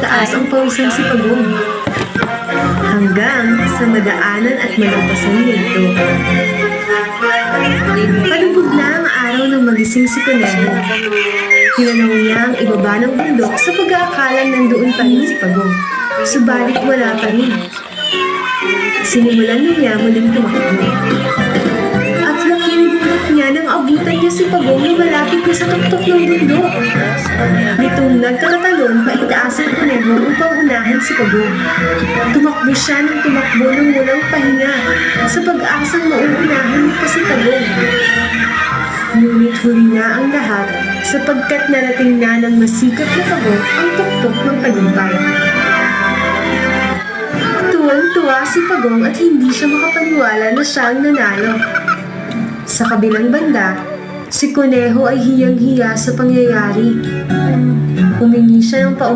taas ang pawisan si Pagong. Hanggang sa madaanan at malampasan niya ito. Palubog na ang araw ng magising si Kuneho. Tinanaw niya ang ibaba ng bundok sa pag-aakalang nandoon pa rin si Pagong. Subalit wala pa rin. Sinimulan niya muling tumakbo. At laking gulat niya nang abutan niya si Pagong na malapit na sa tuktok ng bundok. Nitong nagkakatalon, paitaas ang Kuneho upang unahan si Pagong. Tumakbo siya ng tumakbo ng walang pahinga sa pag-asang mauunahan niya pa si Pagong. Ngunit huli na ang lahat sapagkat narating na ng masikap na Pagong ang tuktok ng tagumpay. Tuwang-tuwa si Pagong at hindi siya makapaniwala na siya ang nanalo. Sa kabilang banda, si Kuneho ay hiyang-hiya sa pangyayari. Humingi siya ng